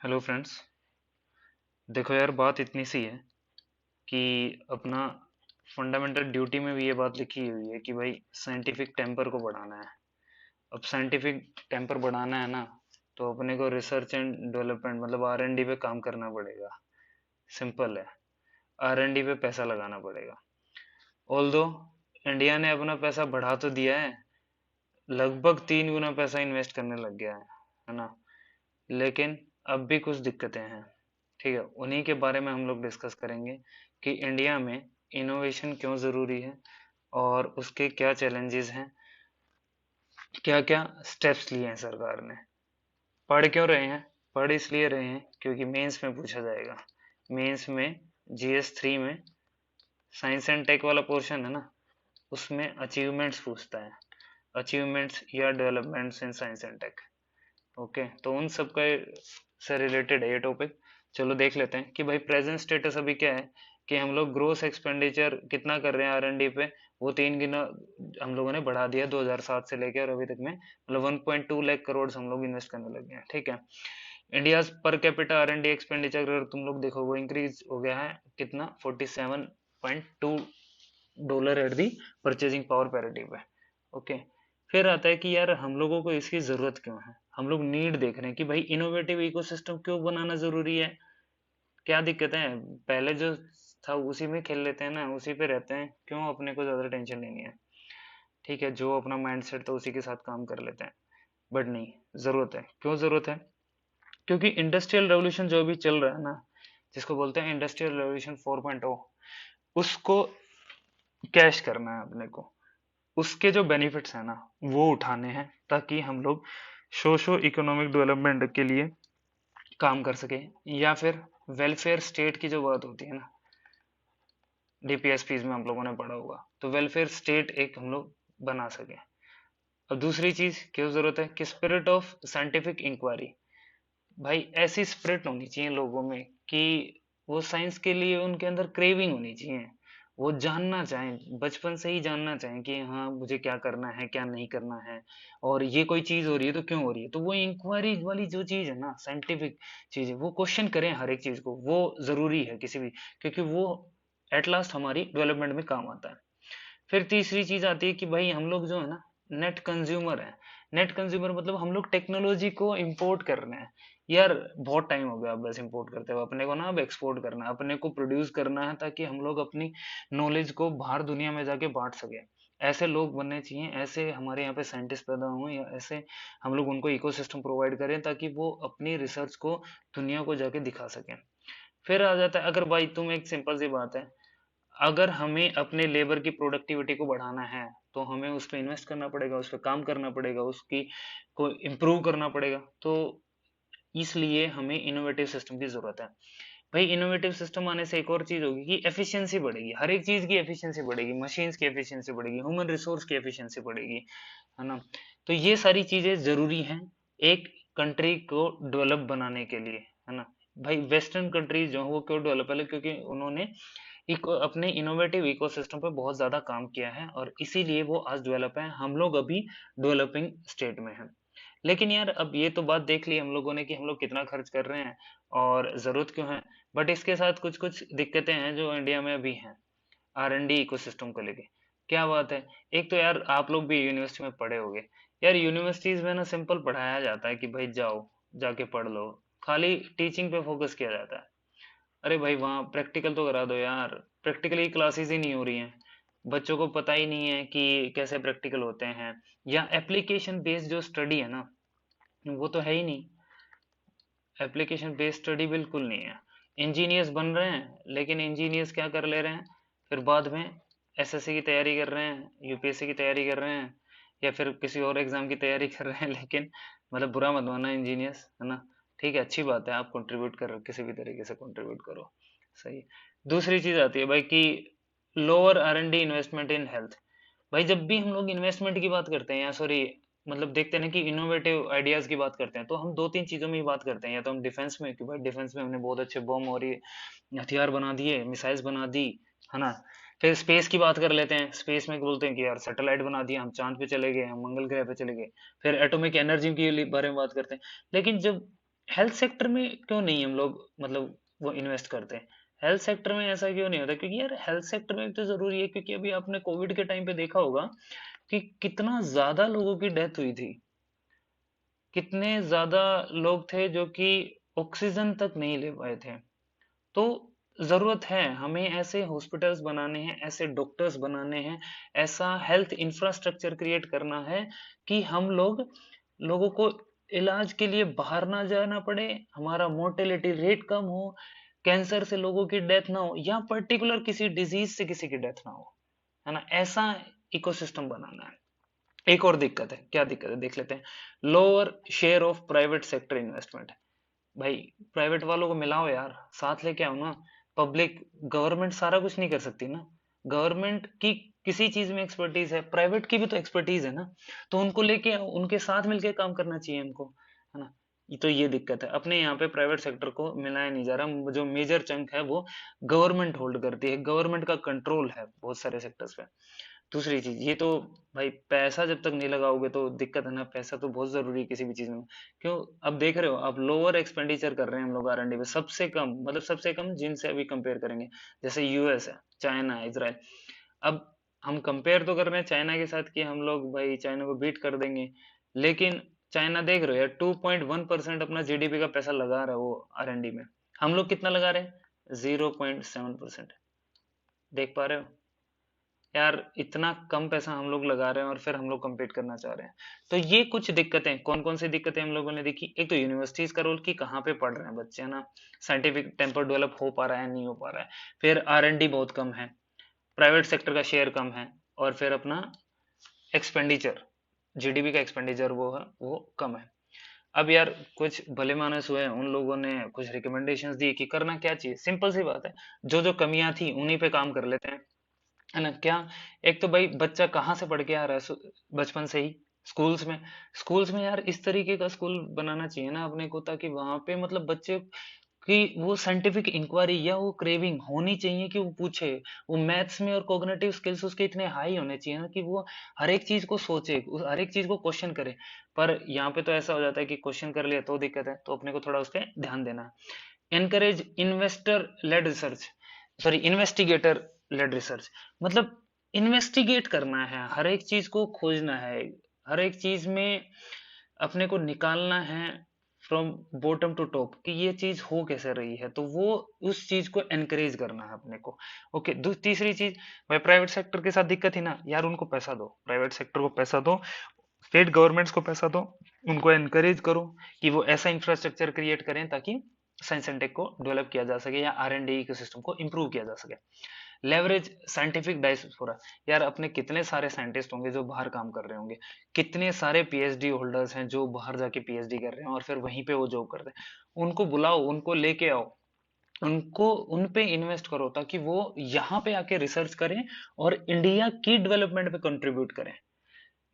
Hello friends. देखो यार, बात इतनी सी है कि अपना फंडामेंटल ड्यूटी में भी ये बात लिखी हुई है कि भाई साइंटिफिक टेम्पर को बढ़ाना है। अब साइंटिफिक टेम्पर बढ़ाना है ना, तो अपने को रिसर्च एंड डेवलपमेंट मतलब R&D पे काम करना पड़ेगा। सिंपल है। R&D पे पैसा लगाना पड़ेगा। ऑल्दो इंडिया ने अपना पैसा बढ़ा तो दिया है, लगभग 3 गुना पैसा इन्वेस्ट करने लग गया है ना। लेकिन अब भी कुछ दिक्कतें हैं। ठीक है, उन्हीं के बारे में हम लोग डिस्कस करेंगे कि इंडिया में इनोवेशन क्यों ज़रूरी है और उसके क्या चैलेंजेस हैं, क्या क्या स्टेप्स लिए हैं सरकार ने। पढ़ क्यों रहे हैं? पढ़ इसलिए रहे हैं क्योंकि मेंस में पूछा जाएगा। मेंस में GS 3 में साइंस एंड टेक वाला पोर्शन है ना, उसमें अचीवमेंट्स पूछता है। अचीवमेंट्स या developments in science and tech. Okay, तो उन सब का से रिलेटेड है ये टॉपिक। चलो देख लेते हैं कि भाई प्रेजेंट स्टेटस अभी क्या है, कि हम लोग ग्रोस एक्सपेंडिचर कितना कर रहे हैं R&D पे। वो 3 गुना हम लोगों ने बढ़ा दिया 2007 से लेकर और अभी तक में, मतलब 1.2 लाख करोड़ हम लोग इन्वेस्ट करने लगे हैं। ठीक है, India per capita R&D expenditure अगर तुम लोग देखो, वो इंक्रीज हो गया है कितना, 47.2 dollar at the purchasing power parity पे। ओके, फिर आता है कि यार हम लोगों को इसकी जरूरत क्यों है। हम लोग नीड देख रहे हैं कि भाई इनोवेटिव इकोसिस्टम क्यों बनाना जरूरी है, क्या दिक्कत है। पहले जो था उसी में खेल लेते हैं ना, उसी पे रहते हैं, क्यों अपने को ज्यादा टेंशन लेनी है। ठीक है, जो अपना माइंडसेट था उसी के साथ काम कर लेते हैं। बट नहीं, जरूरत है। क्यों जरूरत है? क्योंकि इंडस्ट्रियल रेवोल्यूशन जो अभी चल रहा है ना, जिसको बोलते हैं इंडस्ट्रियल रेवोल्यूशन 4.0, उसको कैश करना है अपने को। उसके जो बेनिफिट्स हैं ना, वो उठाने हैं, ताकि हम लोग सोशो इकोनॉमिक डेवलपमेंट के लिए काम कर सके, या फिर वेलफेयर स्टेट की जो बात होती है ना, DPSPs में हम लोगों ने पढ़ा होगा, तो वेलफेयर स्टेट एक हम लोग बना सके। अब दूसरी चीज क्यों जरूरत है, कि स्पिरिट ऑफ साइंटिफिक इंक्वायरी। भाई ऐसी स्पिरिट होनी चाहिए लोगों में कि वो साइंस के लिए उनके अंदर क्रेविंग होनी चाहिए। वो जानना चाहें, बचपन से ही जानना चाहें कि हाँ मुझे क्या करना है क्या नहीं करना है, और ये कोई चीज हो रही है तो क्यों हो रही है। तो वो इंक्वायरी वाली जो चीज है ना, साइंटिफिक चीज है, वो क्वेश्चन करें हर एक चीज को, वो जरूरी है किसी भी, क्योंकि वो एट लास्ट हमारी डेवलपमेंट में काम आता है। फिर तीसरी चीज आती है कि भाई हम लोग जो है ना, नेट कंज्यूमर है। नेट कंज्यूमर मतलब हम लोग टेक्नोलॉजी को इंपोर्ट कर रहे हैं। यार बहुत टाइम हो गया अब बस इंपोर्ट करते हुए, अपने को ना अब एक्सपोर्ट करना है, अपने को प्रोड्यूस करना है, ताकि हम लोग अपनी नॉलेज को बाहर दुनिया में जाके बांट सके। ऐसे लोग बनने चाहिए, ऐसे हमारे यहाँ पे साइंटिस्ट पैदा हुए, या ऐसे हम लोग उनको इकोसिस्टम प्रोवाइड करें ताकि वो अपनी रिसर्च को दुनिया को जाके दिखा सकें। फिर आ जाता है, अगर भाई तुम, एक सिंपल सी बात है, अगर हमें अपने लेबर की प्रोडक्टिविटी को बढ़ाना है, तो हमें उस पर इन्वेस्ट करना पड़ेगा, उस पर काम करना पड़ेगा, उसकी को इम्प्रूव करना पड़ेगा। तो इसलिए हमें इनोवेटिव सिस्टम की जरूरत है। भाई इनोवेटिव सिस्टम आने से एक और चीज होगी कि एफिशिएंसी बढ़ेगी, हर एक चीज की एफिशिएंसी बढ़ेगी, मशीन्स की एफिशिएंसी बढ़ेगी, ह्यूमन रिसोर्स की एफिशिएंसी बढ़ेगी, है ना। तो ये सारी चीजें जरूरी हैं एक कंट्री को डेवलप बनाने के लिए, है ना। भाई वेस्टर्न कंट्रीज जो है वो क्यों डेवलप है, क्योंकि उन्होंने अपने इनोवेटिव इकोसिस्टम पे बहुत ज्यादा काम किया है, और इसीलिए वो आज डेवलप है। हम लोग अभी डेवलपिंग स्टेट में हैं। लेकिन यार अब ये तो बात देख ली हम लोगों ने कि हम लोग कितना खर्च कर रहे हैं और जरूरत क्यों है। बट इसके साथ कुछ कुछ दिक्कतें हैं जो इंडिया में अभी हैं, R&D इकोसिस्टम को लेके। क्या बात है, एक तो यार आप लोग भी यूनिवर्सिटी में पढ़े होगे। यार यूनिवर्सिटीज में ना सिंपल पढ़ाया जाता है कि भाई जाओ, जाके पढ़ लो, खाली टीचिंग पे फोकस किया जाता है। अरे भाई वहाँ प्रैक्टिकल तो करा दो यार, प्रैक्टिकली क्लासेस ही नहीं हो रही हैं। बच्चों को पता ही नहीं है कि कैसे प्रैक्टिकल होते हैं, या एप्लीकेशन बेस्ड जो स्टडी है ना, वो तो है ही नहीं। एप्लीकेशन बेस्ड स्टडी बिल्कुल नहीं है। इंजीनियर्स बन रहे हैं, लेकिन इंजीनियर्स क्या कर ले रहे हैं, फिर बाद में SSC की तैयारी कर रहे हैं, UPSC की तैयारी कर रहे हैं, या फिर किसी और एग्जाम की तैयारी कर रहे हैं। लेकिन मतलब बुरा मत मानना इंजीनियर्स, है ना। ठीक है, अच्छी बात है, आप कंट्रीब्यूट कर रहे हो, किसी भी तरीके से कंट्रीब्यूट करो, सही है। दूसरी चीज आती है भाई कि lower R&D investment in health. भाई जब भी हम लोग इन्वेस्टमेंट की बात करते हैं, या सॉरी मतलब देखते हैं ना कि इनोवेटिव आइडियाज की बात करते हैं, तो हम दो तीन चीजों में ही बात करते हैं। या तो हम डिफेंस में, कि भाई डिफेंस में हमने बहुत अच्छे बम और ये हथियार बना दिए, मिसाइल्स बना दी, है ना। फिर स्पेस की बात कर लेते हैं, स्पेस में बोलते हैं कि यार सैटेलाइट बना दिया, हम चांद पे चले गए, हम मंगल ग्रह पे चले गए। फिर एटॉमिक एनर्जी के बारे में बात करते हैं। लेकिन जब हेल्थ सेक्टर में क्यों नहीं हम लोग मतलब वो इन्वेस्ट करते हैं? हेल्थ सेक्टर में ऐसा क्यों नहीं होता? क्योंकि यार हेल्थ सेक्टर में तो जरूरी है, क्योंकि अभी आपने कोविड के टाइम पे देखा होगा कि कितना ज्यादा लोगों की डेथ हुई थी, कितने ज्यादा लोग थे जो कि ऑक्सीजन तक नहीं ले पाए थे। तो जरूरत है हमें ऐसे हॉस्पिटल्स बनाने हैं, ऐसे डॉक्टर्स बनाने हैं, ऐसा हेल्थ इंफ्रास्ट्रक्चर क्रिएट करना है कि हम लोगों को इलाज के लिए बाहर ना जाना पड़े, हमारा मोर्टेलिटी रेट कम हो, कैंसर से लोगों की डेथ ना हो, या पर्टिकुलर किसी डिजीज से किसी की डेथ ना हो, है ना? ऐसा इकोसिस्टम बनाना है। एक और दिक्कत है, क्या दिक्कत है देख लेते हैं। Lower share of private sector investment. भाई प्राइवेट वालों को मिलाओ यार, साथ लेके आओ ना। पब्लिक, गवर्नमेंट सारा कुछ नहीं कर सकती ना। गवर्नमेंट की किसी चीज में एक्सपर्टीज है, प्राइवेट की भी तो एक्सपर्टीज है ना। तो उनको लेके आओ, उनके साथ मिलके काम करना चाहिए हमको, है ना? तो ये दिक्कत है, अपने यहाँ पे प्राइवेट सेक्टर को मिलाया नहीं जा रहा। जो मेजर चंक है वो गवर्नमेंट होल्ड करती है, गवर्नमेंट का कंट्रोल है बहुत सारे सेक्टर्स पे। दूसरी चीज ये तो, भाई पैसा जब तक नहीं लगाओगे तो दिक्कत है ना। पैसा तो बहुत जरूरी है किसी भी चीज में। क्यों? अब देख रहे हो, अब लोअर एक्सपेंडिचर कर रहे हैं हम लोग आर एंड डी पे, सबसे कम, मतलब सबसे कम जिनसे अभी कंपेयर करेंगे। जैसे यूएस है, चाइना है, इसराइल। अब हम कंपेयर तो कर रहे हैं चाइना के साथ कि हम लोग भाई चाइना को बीट कर देंगे, लेकिन चाइना देख रहे हो यार 2.1% अपना जीडीपी का पैसा लगा रहा है वो आर एंड डी में। हम लोग कितना लगा रहे हैं? 0.7%। देख पा रहे हो यार, इतना कम पैसा हम लोग लगा रहे हैं और फिर हम लोग compete करना चाह रहे हैं। तो ये कुछ दिक्कतें, कौन कौन सी दिक्कतें हम लोगों ने देखी। एक तो यूनिवर्सिटीज का रोल, कि कहाँ पे पढ़ रहे हैं बच्चे, है ना? साइंटिफिक टेम्पर डेवलप हो पा रहा है, नहीं हो पा रहा है। फिर आर एंड डी बहुत कम है, प्राइवेट सेक्टर का शेयर कम है, और फिर अपना एक्सपेंडिचर, जीडीपी का एक्सपेंडिचर वो है, वो कम है। अब यार कुछ भले मानस हुए, उन लोगों ने कुछ रिकमेंडेशंस दी कि करना क्या चाहिए। सिंपल सी बात है, जो जो कमियां थी उन्हीं पे काम कर लेते हैं, है ना? क्या? एक तो भाई बच्चा कहाँ से पढ़ के आ रहा है, बचपन से ही स्कूल्स में यार इस तरीके का स्कूल बनाना चाहिए ना अपने को, ताकि वहां पे मतलब बच्चे कि वो साइंटिफिक इंक्वायरी या वो क्रेविंग होनी चाहिए कि वो पूछे। वो मैथ्स में और कॉग्निटिव स्किल्स उसके इतने हाई होने चाहिए ना कि वो हर एक चीज को सोचे, हर एक चीज को क्वेश्चन करे। पर यहाँ पे तो ऐसा हो जाता है कि क्वेश्चन कर लिया तो दिक्कत है, तो अपने को थोड़ा उस पर ध्यान देना है। Encourage investor led research, sorry investigator led research. मतलब इन्वेस्टिगेट करना है, हर एक चीज को खोजना है, हर एक चीज में अपने को निकालना है फ्रॉम बॉटम टू टॉप कि ये चीज हो कैसे रही है, तो वो उस चीज को एनकरेज करना है अपने को। ओके, तीसरी चीज, भाई प्राइवेट सेक्टर के साथ दिक्कत ही ना यार, उनको पैसा दो, प्राइवेट सेक्टर को पैसा दो, स्टेट गवर्नमेंट्स को पैसा दो, उनको एनकरेज करो कि वो ऐसा इंफ्रास्ट्रक्चर क्रिएट करें ताकि साइंस एंड टेक को डेवलप किया जा सके या आर एंड डी इकोसिस्टम को इम्प्रूव किया जा सके। Leverage scientific diaspora. यार अपने कितने सारे साइंटिस्ट होंगे जो बाहर काम कर रहे होंगे, कितने सारे पीएचडी होल्डर्स हैं जो बाहर जाके पीएचडी कर रहे हैं और फिर वहीं पे वो जॉब करते हैं। उनको बुलाओ, उनको लेके आओ, उनको उन पे इन्वेस्ट करो ताकि वो यहाँ पे आके रिसर्च करें और इंडिया की डेवलपमेंट पे कंट्रीब्यूट करें।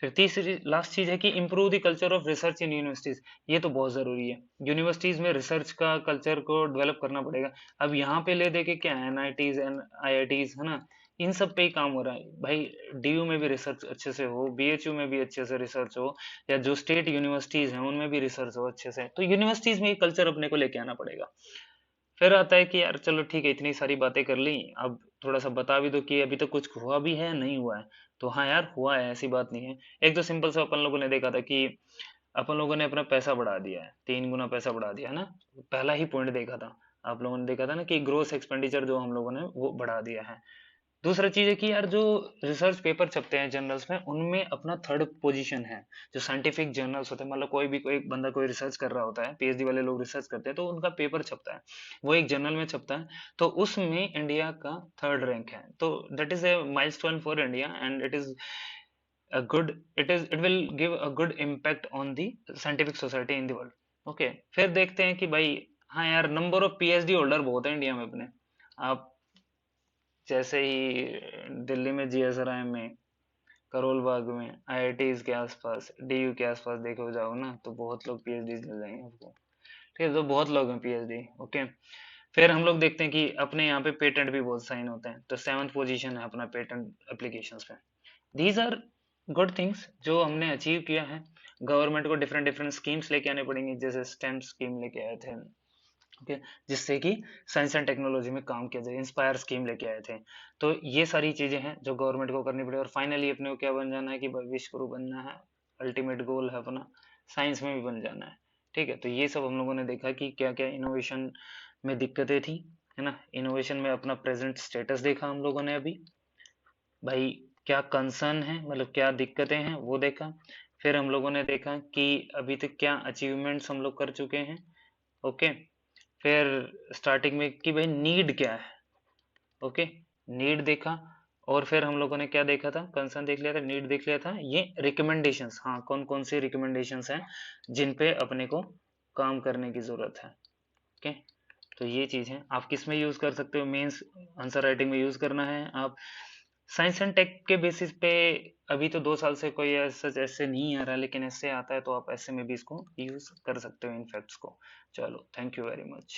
फिर तीसरी लास्ट चीज है कि improve the culture of research in universities. ये तो बहुत जरूरी है, यूनिवर्सिटीज में रिसर्च का कल्चर को डेवलप करना पड़ेगा। अब यहाँ पे ले दे के क्या है, एनआईटीज एंड आईआईटीज, है ना? इन सब पे ही काम हो रहा है भाई। डीयू में भी रिसर्च अच्छे से हो, बीएचयू में भी अच्छे से रिसर्च हो, या जो स्टेट यूनिवर्सिटीज हैं उनमें भी रिसर्च हो अच्छे से, तो यूनिवर्सिटीज में ये कल्चर अपने को लेके आना पड़ेगा। फिर आता है कि यार चलो ठीक है, इतनी सारी बातें कर ली, अब थोड़ा सा बता भी दो कि अभी तक कुछ हुआ भी है नहीं हुआ है। तो हाँ यार हुआ है, ऐसी बात नहीं है। एक तो सिंपल सा अपन लोगों ने देखा था कि अपन लोगों ने अपना पैसा बढ़ा दिया है, 3 गुना पैसा बढ़ा दिया है ना। पहला ही पॉइंट देखा था, आप लोगों ने देखा था ना कि ग्रोस एक्सपेंडिचर जो हम लोगों ने वो बढ़ा दिया है। दूसरा चीज है कि यार जो रिसर्च पेपर छपते हैं जर्नल्स में, उनमें अपना थर्ड पोजीशन है। जो साइंटिफिक जर्नल्स होते हैं, मतलब कोई बंदा कोई रिसर्च कर रहा होता है, पीएचडी वाले लोग रिसर्च करते हैं तो उनका पेपर छपता है, वो एक जर्नल में छपता है। तो उसमें इंडिया का थर्ड रैंक है, तो that is a milestone for India, and it is a good it will give a good impact on the scientific society in the world. Okay, फिर देखते हैं कि भाई, हाँ यार नंबर ऑफ पीएचडी होल्डर बहुत है इंडिया में अपने। आप जैसे ही दिल्ली में जीएसआरआई में, करोल बाग में, आईआईटीज के आसपास, डीयू के आसपास देखो जाओ ना, तो बहुत लोग पीएचडी मिल जाएंगे आपको। ठीक है, तो बहुत लोग हैं पीएचडी। ओके, फिर हम लोग देखते हैं कि अपने यहाँ पे पेटेंट भी बहुत साइन होते हैं, तो 7th पोजीशन है अपना पेटेंट एप्लीकेशंस पे। दीज आर गुड थिंग्स जो हमने अचीव किया है। गवर्नमेंट को डिफरेंट डिफरेंट स्कीम्स लेके आने पड़ेंगे, जैसे स्टेम स्कीम लेके आए थे, ओके, जिससे कि साइंस एंड टेक्नोलॉजी में काम किया जाए, इंस्पायर स्कीम लेके आए थे। तो ये सारी चीजें हैं जो गवर्नमेंट को करनी पड़े, और फाइनली अपने को क्या बन जाना है कि विश्व गुरु बनना है, अल्टीमेट गोल है अपना, साइंस में भी बन जाना है। ठीक है, तो ये सब हम लोगों ने देखा कि क्या क्या इनोवेशन में दिक्कतें थी, है ना, इनोवेशन में अपना प्रेजेंट स्टेटस देखा हम लोगों ने अभी, भाई क्या कंसर्न है, मतलब क्या दिक्कतें हैं वो देखा, फिर हम लोगों ने देखा कि अभी तक क्या अचीवमेंट्स हम लोग कर चुके हैं, ओके, फिर स्टार्टिंग में कि भाई नीड क्या है, ओके, नीड देखा, और फिर हम लोगों ने क्या देखा था, कंसर्न देख लिया था, नीड देख लिया था, ये रिकमेंडेशंस, हाँ कौन कौन सी रिकमेंडेशंस हैं जिन पे अपने को काम करने की जरूरत है, ओके। तो ये चीज है, आप किस में यूज कर सकते हो, मेंस आंसर राइटिंग में यूज करना है आप, साइंस एंड टेक के बेसिस पे। अभी तो 2 साल से कोई ऐसा ऐसे नहीं आ रहा, लेकिन ऐसे आता है तो आप ऐसे में भी इसको यूज कर सकते हो इन फैक्ट्स को। चलो, थैंक यू वेरी मच।